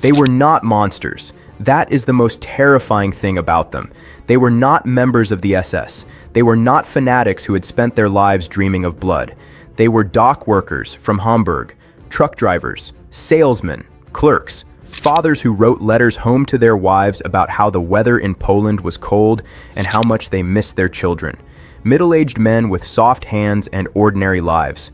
They were not monsters. That is the most terrifying thing about them. They were not members of the SS. They were not fanatics who had spent their lives dreaming of blood. They were dock workers from Hamburg, truck drivers, salesmen, clerks, fathers who wrote letters home to their wives about how the weather in Poland was cold and how much they missed their children. Middle-aged men with soft hands and ordinary lives.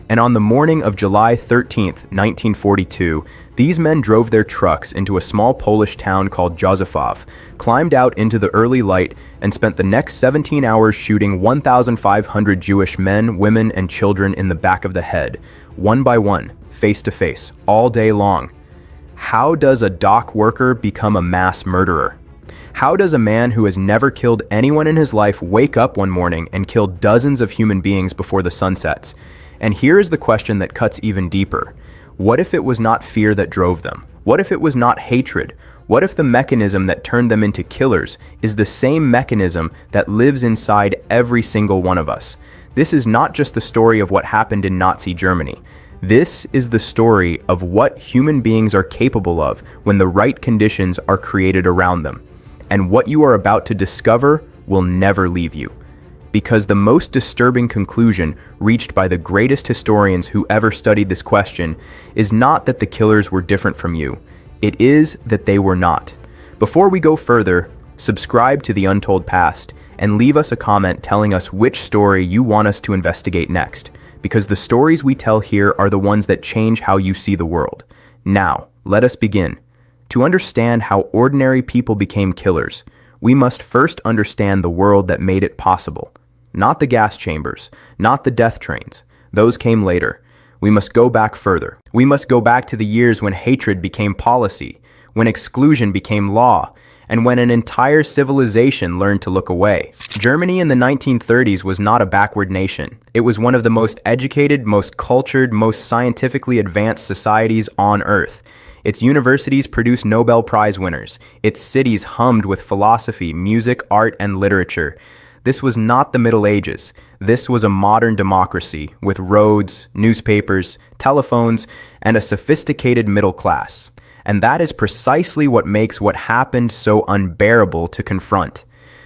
And on the morning of July 13th, 1942, these men drove their trucks into a small Polish town called Józefów, climbed out into the early light, and spent the next 17 hours shooting 1,500 Jewish men, women, and children in the back of the head, one by one, face to face, all day long. How does a dock worker become a mass murderer? How does a man who has never killed anyone in his life wake up one morning and kill dozens of human beings before the sun sets? And here is the question that cuts even deeper. What if it was not fear that drove them? What if it was not hatred? What if the mechanism that turned them into killers is the same mechanism that lives inside every single one of us? This is not just the story of what happened in Nazi Germany. This is the story of what human beings are capable of when the right conditions are created around them. And what you are about to discover will never leave you. Because the most disturbing conclusion reached by the greatest historians who ever studied this question is not that the killers were different from you. It is that they were not. Before we go further, subscribe to The Untold Past and leave us a comment telling us which story you want us to investigate next, because the stories we tell here are the ones that change how you see the world. Now, let us begin. To understand how ordinary people became killers, we must first understand the world that made it possible. Not the gas chambers, not the death trains. Those came later. We must go back further. We must go back to the years when hatred became policy, when exclusion became law, and when an entire civilization learned to look away. Germany in the 1930s was not a backward nation. It was one of the most educated, most cultured, most scientifically advanced societies on Earth. Its universities produced Nobel Prize winners. Its cities hummed with philosophy, music, art, and literature. This was not the Middle Ages. This was a modern democracy with roads, newspapers, telephones, and a sophisticated middle class. And that is precisely what makes what happened so unbearable to confront.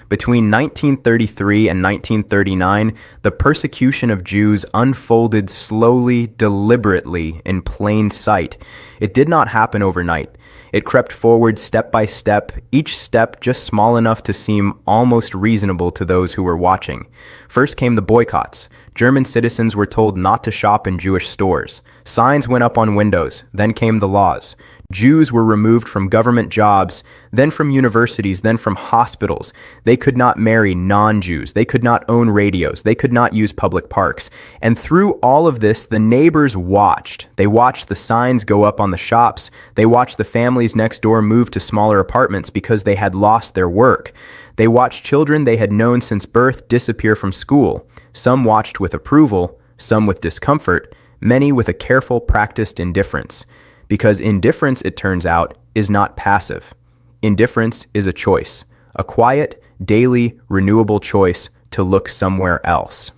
Between 1933 and 1939, the persecution of Jews unfolded slowly, deliberately, in plain sight. It did not happen overnight. It crept forward step by step, each step just small enough to seem almost reasonable to those who were watching. First came the boycotts. German citizens were told not to shop in Jewish stores. Signs went up on windows. Then came the laws. Jews were removed from government jobs, then from universities, then from hospitals. They could not marry non-Jews. They could not own radios. They could not use public parks. And through all of this, the neighbors watched. They watched the signs go up on the shops. They watched the families next door move to smaller apartments because they had lost their work. They watched children they had known since birth disappear from school. Some watched with approval, some with discomfort, many with a careful, practiced indifference. Because indifference, it turns out, is not passive. Indifference is a choice, a quiet, daily, renewable choice to look somewhere else.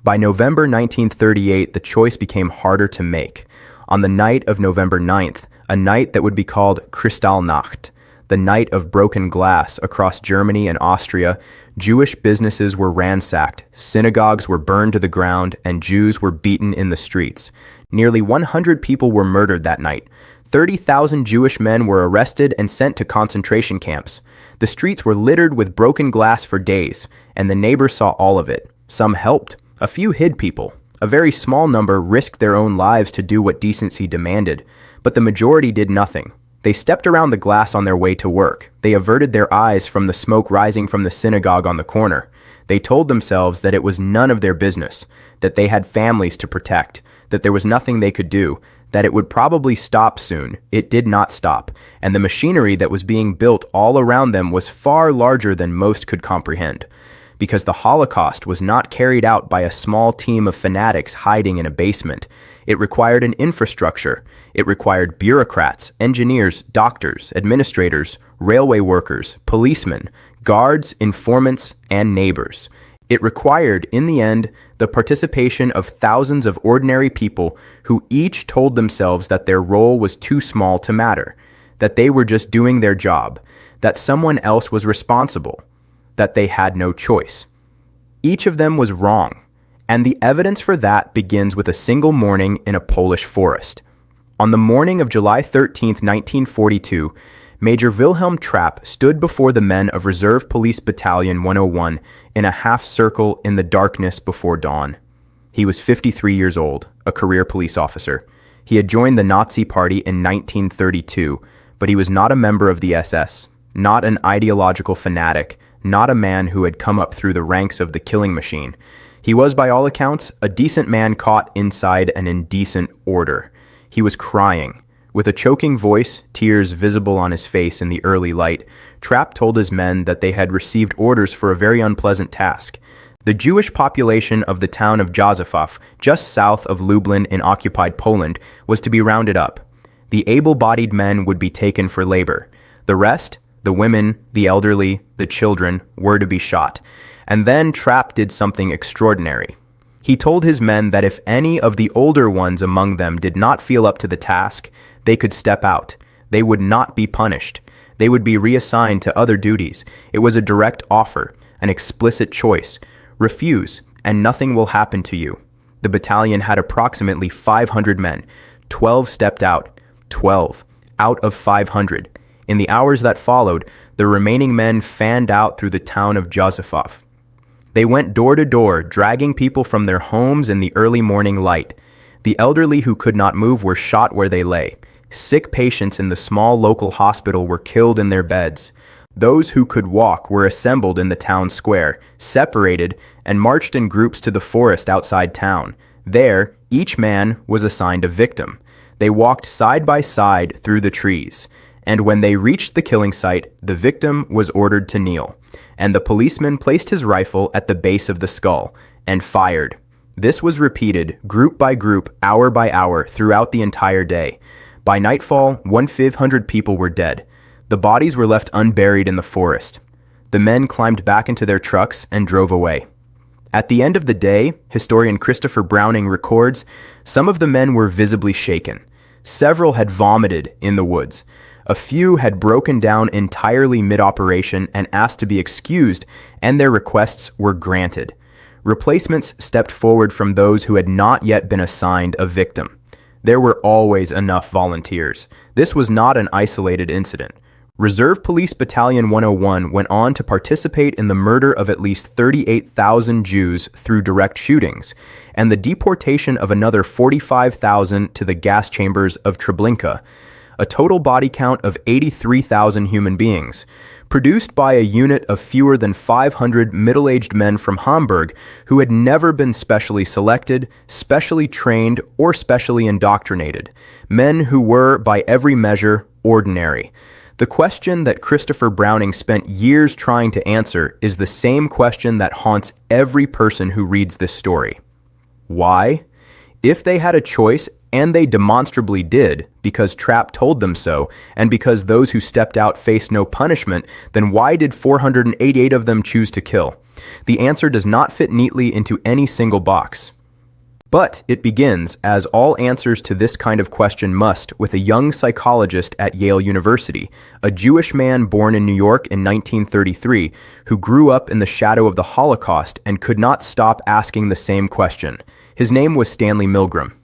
By November 1938, the choice became harder to make. On the night of November 9th, a night that would be called Kristallnacht, the night of broken glass across Germany and Austria, Jewish businesses were ransacked, synagogues were burned to the ground, and Jews were beaten in the streets. Nearly 100 people were murdered that night. 30,000 Jewish men were arrested and sent to concentration camps. The streets were littered with broken glass for days, and the neighbors saw all of it. Some helped. A few hid people. A very small number risked their own lives to do what decency demanded. But the majority did nothing. They stepped around the glass on their way to work. They averted their eyes from the smoke rising from the synagogue on the corner. They told themselves that it was none of their business, that they had families to protect, that there was nothing they could do, that it would probably stop soon. It did not stop, and the machinery that was being built all around them was far larger than most could comprehend. Because the Holocaust was not carried out by a small team of fanatics hiding in a basement. It required an infrastructure. It required bureaucrats, engineers, doctors, administrators, railway workers, policemen, guards, informants, and neighbors. It required, in the end, the participation of thousands of ordinary people who each told themselves that their role was too small to matter, that they were just doing their job, that someone else was responsible, that they had no choice. Each of them was wrong, and the evidence for that begins with a single morning in a Polish forest. On the morning of July 13, 1942, Major Wilhelm Trapp stood before the men of Reserve Police Battalion 101 in a half-circle in the darkness before dawn. He was 53 years old, a career police officer. He had joined the Nazi Party in 1932, but he was not a member of the SS, not an ideological fanatic, not a man who had come up through the ranks of the killing machine. He was, by all accounts, a decent man caught inside an indecent order. He was crying. With a choking voice, tears visible on his face in the early light, Trapp told his men that they had received orders for a very unpleasant task. The Jewish population of the town of Józefów, just south of Lublin in occupied Poland, was to be rounded up. The able-bodied men would be taken for labor. The rest, the women, the elderly, the children, were to be shot. And then Trapp did something extraordinary. He told his men that if any of the older ones among them did not feel up to the task, they could step out. They would not be punished. They would be reassigned to other duties. It was a direct offer, an explicit choice. Refuse, and nothing will happen to you. The battalion had approximately 500 men. 12 stepped out. 12 out of 500. In the hours that followed, the remaining men fanned out through the town of Józefów. They went door to door, dragging people from their homes in the early morning light. The elderly who could not move were shot where they lay. Sick patients in the small local hospital were killed in their beds. Those who could walk were assembled in the town square, separated, and marched in groups to the forest outside town. There, each man was assigned a victim. They walked side by side through the trees, and when they reached the killing site, the victim was ordered to kneel, and the policeman placed his rifle at the base of the skull and fired. This was repeated, group by group, hour by hour, throughout the entire day. By nightfall, 1,500 people were dead. The bodies were left unburied in the forest. The men climbed back into their trucks and drove away. At the end of the day, historian Christopher Browning records, some of the men were visibly shaken. Several had vomited in the woods. A few had broken down entirely mid-operation and asked to be excused, and their requests were granted. Replacements stepped forward from those who had not yet been assigned a victim. There were always enough volunteers. This was not an isolated incident. Reserve Police Battalion 101 went on to participate in the murder of at least 38,000 Jews through direct shootings, and the deportation of another 45,000 to the gas chambers of Treblinka, a total body count of 83,000 human beings, produced by a unit of fewer than 500 middle-aged men from Hamburg who had never been specially selected, specially trained, or specially indoctrinated, men who were, by every measure, ordinary. The question that Christopher Browning spent years trying to answer is the same question that haunts every person who reads this story. Why? If they had a choice, and they demonstrably did, because Trapp told them so, and because those who stepped out faced no punishment, then why did 488 of them choose to kill? The answer does not fit neatly into any single box. But it begins, as all answers to this kind of question must, with a young psychologist at Yale University, a Jewish man born in New York in 1933, who grew up in the shadow of the Holocaust and could not stop asking the same question. His name was Stanley Milgram.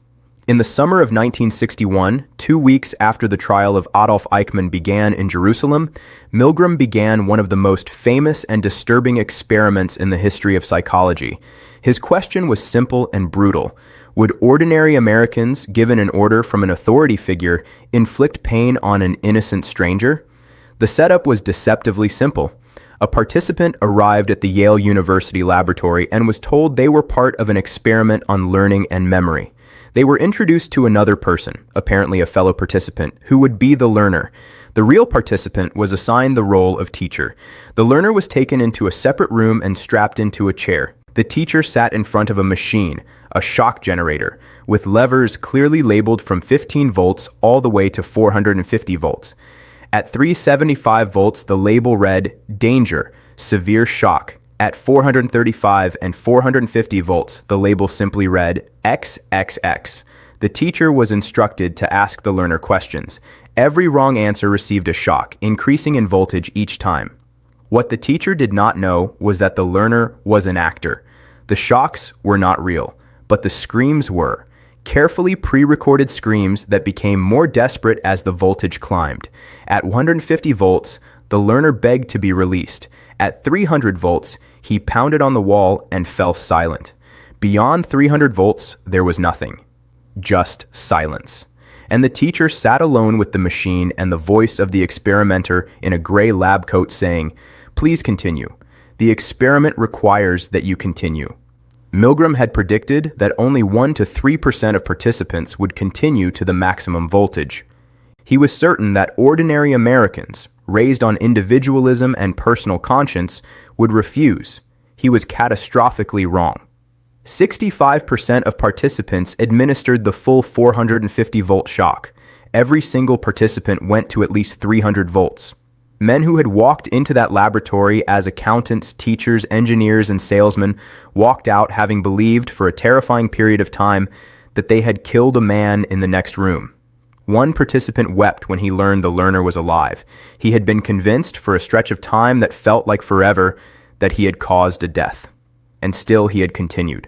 In the summer of 1961, 2 weeks after the trial of Adolf Eichmann began in Jerusalem, Milgram began one of the most famous and disturbing experiments in the history of psychology. His question was simple and brutal. Would ordinary Americans, given an order from an authority figure, inflict pain on an innocent stranger? The setup was deceptively simple. A participant arrived at the Yale University laboratory and was told they were part of an experiment on learning and memory. They were introduced to another person, apparently a fellow participant, who would be the learner. The real participant was assigned the role of teacher. The learner was taken into a separate room and strapped into a chair. The teacher sat in front of a machine, a shock generator, with levers clearly labeled from 15 volts all the way to 450 volts. At 375 volts, the label read, "Danger, severe shock," At 435 and 450 volts, the label simply read XXX. The teacher was instructed to ask the learner questions. Every wrong answer received a shock, increasing in voltage each time. What the teacher did not know was that the learner was an actor. The shocks were not real, but the screams were. Carefully pre-recorded screams that became more desperate as the voltage climbed. At 150 volts, the learner begged to be released. At 300 volts, he pounded on the wall and fell silent. Beyond 300 volts, there was nothing. Just silence. And the teacher sat alone with the machine and the voice of the experimenter in a gray lab coat saying, "Please continue. The experiment requires that you continue." Milgram had predicted that only 1 to 3% of participants would continue to the maximum voltage. He was certain that ordinary Americans, raised on individualism and personal conscience, would refuse. He was catastrophically wrong. 65% of participants administered the full 450-volt shock. Every single participant went to at least 300 volts. Men who had walked into that laboratory as accountants, teachers, engineers, and salesmen walked out having believed for a terrifying period of time that they had killed a man in the next room. One participant wept when he learned the learner was alive. He had been convinced for a stretch of time that felt like forever that he had caused a death. And still he had continued.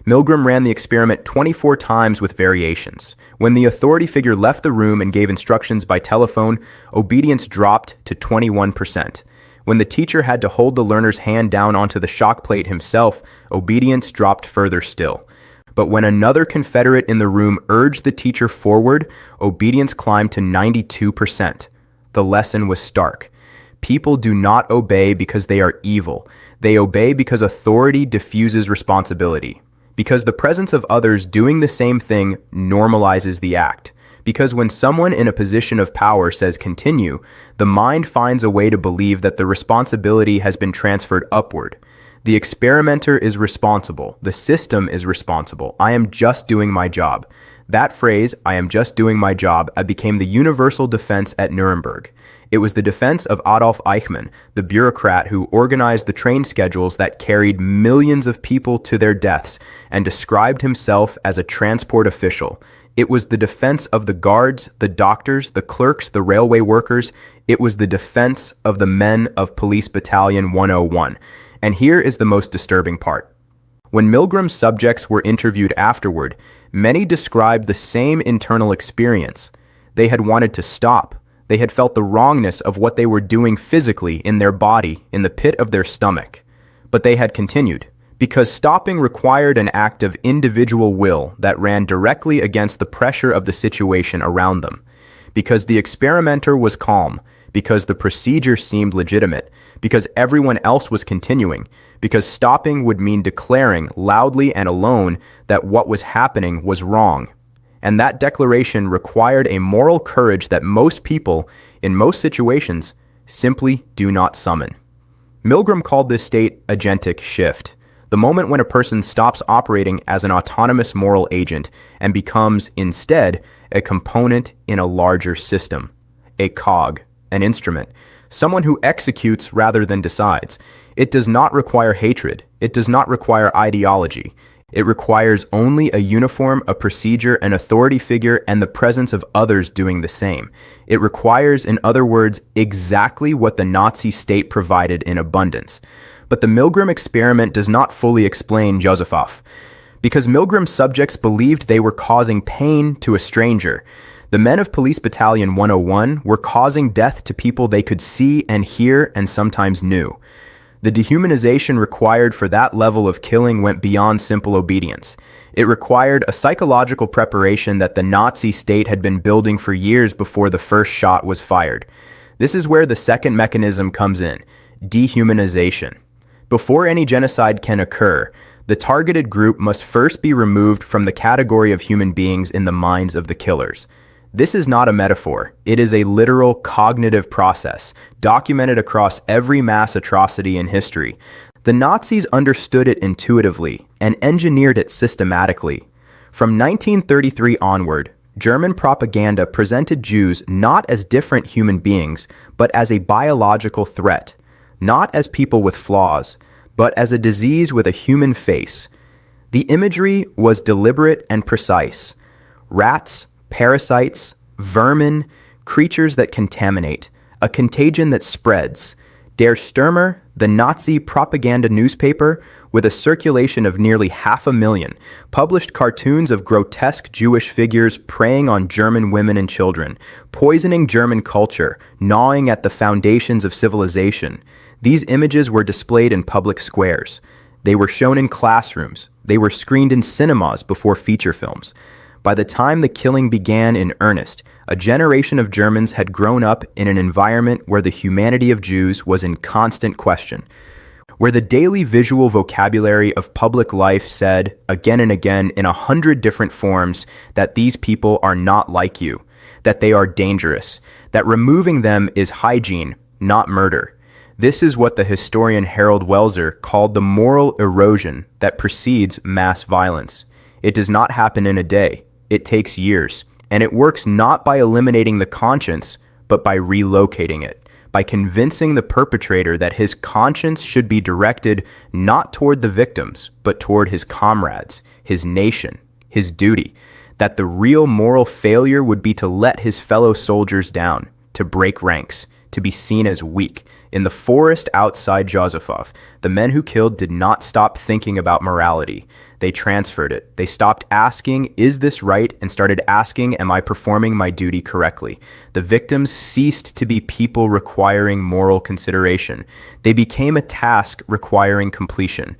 Milgram ran the experiment 24 times with variations. When the authority figure left the room and gave instructions by telephone, obedience dropped to 21%. When the teacher had to hold the learner's hand down onto the shock plate himself, obedience dropped further still. But when another Confederate in the room urged the teacher forward, obedience climbed to 92%. The lesson was stark. People do not obey because they are evil. They obey because authority diffuses responsibility. Because the presence of others doing the same thing normalizes the act. Because when someone in a position of power says continue, the mind finds a way to believe that the responsibility has been transferred upward. The experimenter is responsible. The system is responsible. I am just doing my job. That phrase, "I am just doing my job," became the universal defense at Nuremberg. It was the defense of Adolf Eichmann, the bureaucrat who organized the train schedules that carried millions of people to their deaths and described himself as a transport official. It was the defense of the guards, the doctors, the clerks, the railway workers. It was the defense of the men of Police Battalion 101. And here is the most disturbing part. When Milgram's subjects were interviewed afterward, many described the same internal experience. They had wanted to stop. They had felt the wrongness of what they were doing physically in their body, in the pit of their stomach. But they had continued, because stopping required an act of individual will that ran directly against the pressure of the situation around them. Because the experimenter was calm, because the procedure seemed legitimate, because everyone else was continuing, because stopping would mean declaring loudly and alone that what was happening was wrong. And that declaration required a moral courage that most people, in most situations, simply do not summon. Milgram called this state agentic shift, the moment when a person stops operating as an autonomous moral agent and becomes, instead, a component in a larger system, a cog, an instrument, someone who executes rather than decides. It does not require hatred. It does not require ideology. It requires only a uniform, a procedure, an authority figure, and the presence of others doing the same. It requires, in other words, exactly what the Nazi state provided in abundance. But the Milgram experiment does not fully explain Josephoff, because Milgram's subjects believed they were causing pain to a stranger. The men of Police Battalion 101 were causing death to people they could see and hear and sometimes knew. The dehumanization required for that level of killing went beyond simple obedience. It required a psychological preparation that the Nazi state had been building for years before the first shot was fired. This is where the second mechanism comes in, dehumanization. Before any genocide can occur, the targeted group must first be removed from the category of human beings in the minds of the killers. This is not a metaphor. It is a literal cognitive process, documented across every mass atrocity in history. The Nazis understood it intuitively and engineered it systematically. From 1933 onward, German propaganda presented Jews not as different human beings, but as a biological threat, not as people with flaws, but as a disease with a human face. The imagery was deliberate and precise. Rats, parasites, vermin, creatures that contaminate, a contagion that spreads. Der Stürmer, the Nazi propaganda newspaper, with a circulation of nearly 500,000, published cartoons of grotesque Jewish figures preying on German women and children, poisoning German culture, gnawing at the foundations of civilization. These images were displayed in public squares. They were shown in classrooms. They were screened in cinemas before feature films. By the time the killing began in earnest, a generation of Germans had grown up in an environment where the humanity of Jews was in constant question, where the daily visual vocabulary of public life said, again and again in 100 different forms, that these people are not like you, that they are dangerous, that removing them is hygiene, not murder. This is what the historian Harold Welser called the moral erosion that precedes mass violence. It does not happen in a day. It takes years, and it works not by eliminating the conscience, but by relocating it, by convincing the perpetrator that his conscience should be directed not toward the victims, but toward his comrades, his nation, his duty, that the real moral failure would be to let his fellow soldiers down, to break ranks, to be seen as weak. In the forest outside Josefov, the men who killed did not stop thinking about morality. They transferred it. They stopped asking, is this right? And started asking, am I performing my duty correctly? The victims ceased to be people requiring moral consideration. They became a task requiring completion.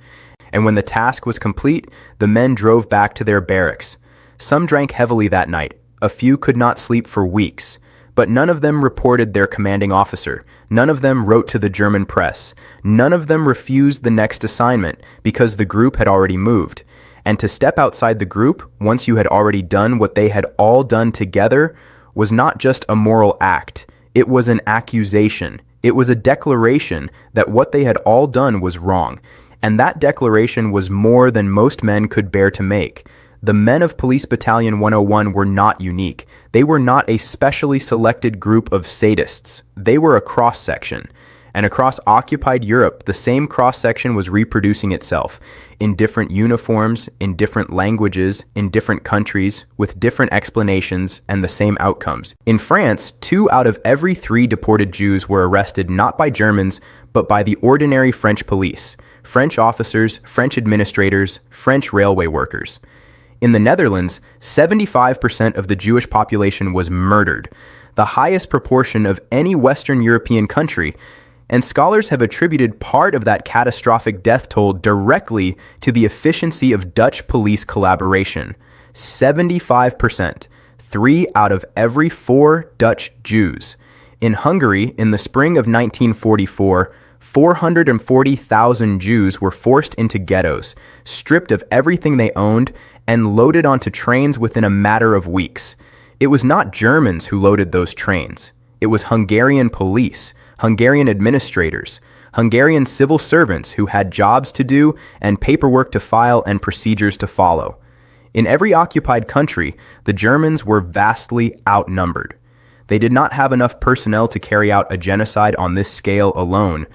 And when the task was complete, the men drove back to their barracks. Some drank heavily that night. A few could not sleep for weeks. But none of them reported their commanding officer. None of them wrote to the German press. None of them refused the next assignment because the group had already moved. And to step outside the group, once you had already done what they had all done together, was not just a moral act. It was an accusation. It was a declaration that what they had all done was wrong. And that declaration was more than most men could bear to make. The men of Police Battalion 101 were not unique. They were not a specially selected group of sadists. They were a cross-section. And across occupied Europe, the same cross-section was reproducing itself, in different uniforms, in different languages, in different countries, with different explanations and the same outcomes. In France, 2 out of every 3 deported Jews were arrested not by Germans, but by the ordinary French police, French officers, French administrators, French railway workers. In the Netherlands, 75% of the Jewish population was murdered, the highest proportion of any Western European country, and scholars have attributed part of that catastrophic death toll directly to the efficiency of Dutch police collaboration. 75%, 3 out of every 4 Dutch Jews. In Hungary, in the spring of 1944, 440,000 Jews were forced into ghettos, stripped of everything they owned, and loaded onto trains within a matter of weeks. It was not Germans who loaded those trains. It was Hungarian police, Hungarian administrators, Hungarian civil servants who had jobs to do and paperwork to file and procedures to follow. In every occupied country, the Germans were vastly outnumbered. They did not have enough personnel to carry out a genocide on this scale alone.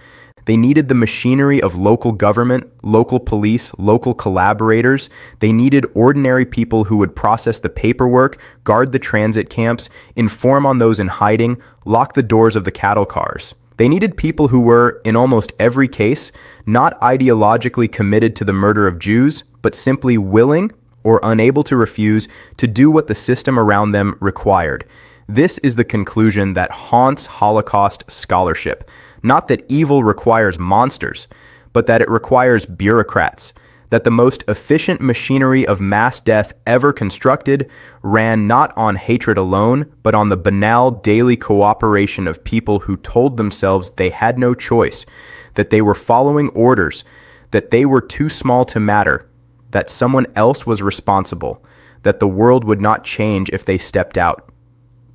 They needed the machinery of local government, local police, local collaborators. They needed ordinary people who would process the paperwork, guard the transit camps, inform on those in hiding, lock the doors of the cattle cars. They needed people who were, in almost every case, not ideologically committed to the murder of Jews, but simply willing or unable to refuse to do what the system around them required. This is the conclusion that haunts Holocaust scholarship. Not that evil requires monsters, but that it requires bureaucrats, that the most efficient machinery of mass death ever constructed ran not on hatred alone, but on the banal daily cooperation of people who told themselves they had no choice, that they were following orders, that they were too small to matter, that someone else was responsible, that the world would not change if they stepped out.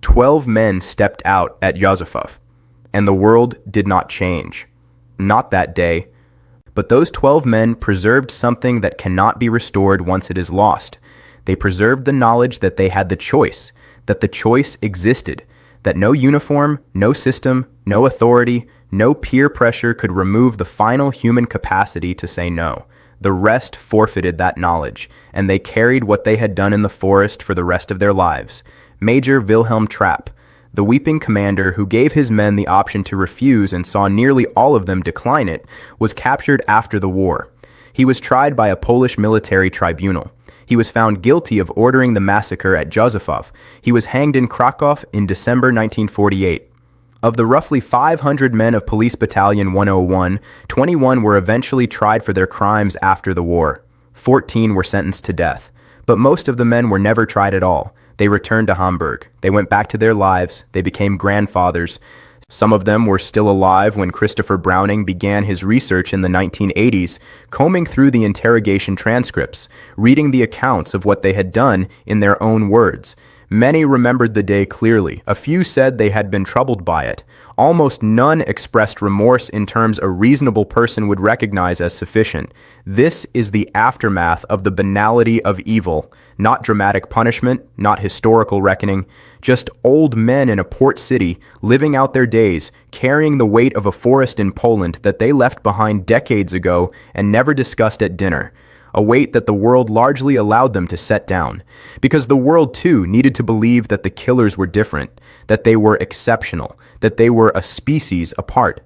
12 men stepped out at Josefov, and the world did not change. Not that day. But those 12 men preserved something that cannot be restored once it is lost. They preserved the knowledge that they had the choice, that the choice existed, that no uniform, no system, no authority, No peer pressure could remove the final human capacity to say no. The rest forfeited that knowledge, and they carried what they had done in the forest for the rest of their lives. Major Wilhelm Trapp, the weeping commander who gave his men the option to refuse and saw nearly all of them decline it, was captured after the war. He was tried by a Polish military tribunal. He was found guilty of ordering the massacre at Józefów. He was hanged in Krakow in December 1948. Of the roughly 500 men of Police Battalion 101, 21 were eventually tried for their crimes after the war. 14 were sentenced to death. But most of the men were never tried at all. They returned to Hamburg. They went back to their lives. They became grandfathers. Some of them were still alive when Christopher Browning began his research in the 1980s, combing through the interrogation transcripts, reading the accounts of what they had done in their own words. Many remembered the day clearly. A few said they had been troubled by it. Almost none expressed remorse in terms a reasonable person would recognize as sufficient. This is the aftermath of the banality of evil. Not dramatic punishment, not historical reckoning, just old men in a port city living out their days, carrying the weight of a forest in Poland that they left behind decades ago and never discussed at dinner. A weight that the world largely allowed them to set down, because the world too needed to believe that the killers were different, that they were exceptional, that they were a species apart,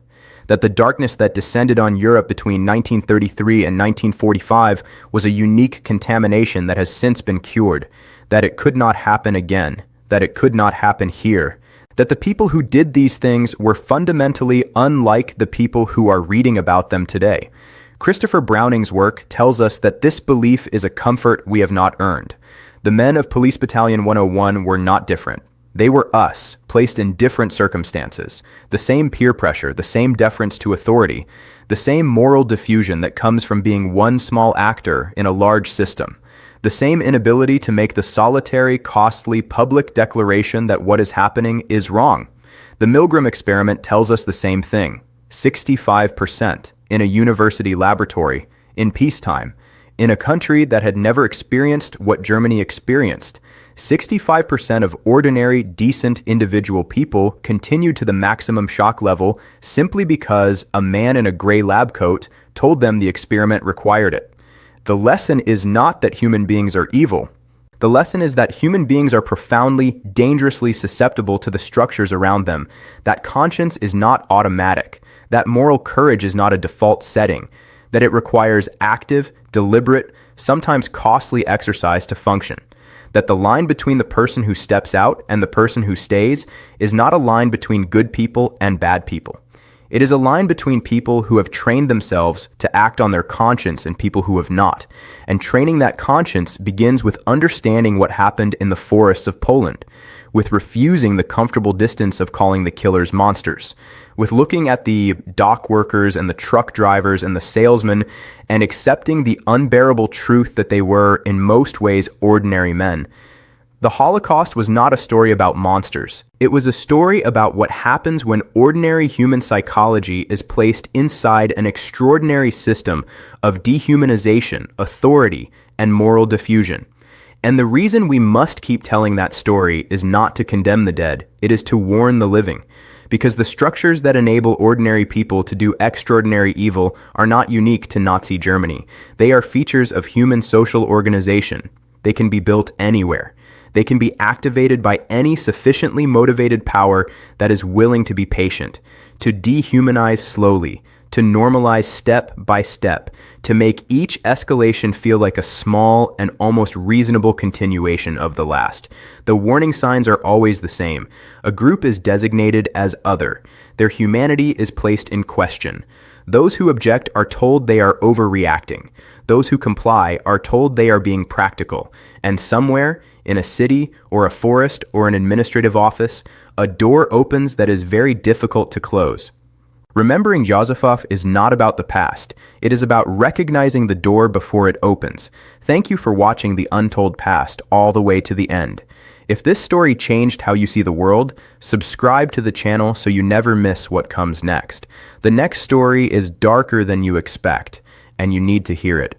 that the darkness that descended on Europe between 1933 and 1945 was a unique contamination that has since been cured, that it could not happen again, that it could not happen here, that the people who did these things were fundamentally unlike the people who are reading about them today. Christopher Browning's work tells us that this belief is a comfort we have not earned. The men of Police Battalion 101 were not different. They were us, placed in different circumstances. The same peer pressure, the same deference to authority, the same moral diffusion that comes from being one small actor in a large system. The same inability to make the solitary, costly, public declaration that what is happening is wrong. The Milgram experiment tells us the same thing. 65%. In a university laboratory, in peacetime, in a country that had never experienced what Germany experienced. 65% of ordinary, decent individual people continued to the maximum shock level simply because a man in a gray lab coat told them the experiment required it. The lesson is not that human beings are evil. The lesson is that human beings are profoundly, dangerously susceptible to the structures around them, that conscience is not automatic, that moral courage is not a default setting, that it requires active, deliberate, sometimes costly exercise to function, that the line between the person who steps out and the person who stays is not a line between good people and bad people. It is a line between people who have trained themselves to act on their conscience and people who have not. And training that conscience begins with understanding what happened in the forests of Poland, with refusing the comfortable distance of calling the killers monsters, with looking at the dock workers and the truck drivers and the salesmen and accepting the unbearable truth that they were, in most ways, ordinary men. The Holocaust was not a story about monsters. It was a story about what happens when ordinary human psychology is placed inside an extraordinary system of dehumanization, authority, and moral diffusion. And the reason we must keep telling that story is not to condemn the dead, it is to warn the living. Because the structures that enable ordinary people to do extraordinary evil are not unique to Nazi Germany. They are features of human social organization. They can be built anywhere. They can be activated by any sufficiently motivated power that is willing to be patient, to dehumanize slowly, to normalize step by step, to make each escalation feel like a small and almost reasonable continuation of the last. The warning signs are always the same. A group is designated as other. Their humanity is placed in question. Those who object are told they are overreacting. Those who comply are told they are being practical. And somewhere, in a city or a forest or an administrative office, a door opens that is very difficult to close. Remembering Józefów is not about the past. It is about recognizing the door before it opens. Thank you for watching The Untold Past all the way to the end. If this story changed how you see the world, subscribe to the channel so you never miss what comes next. The next story is darker than you expect, and you need to hear it.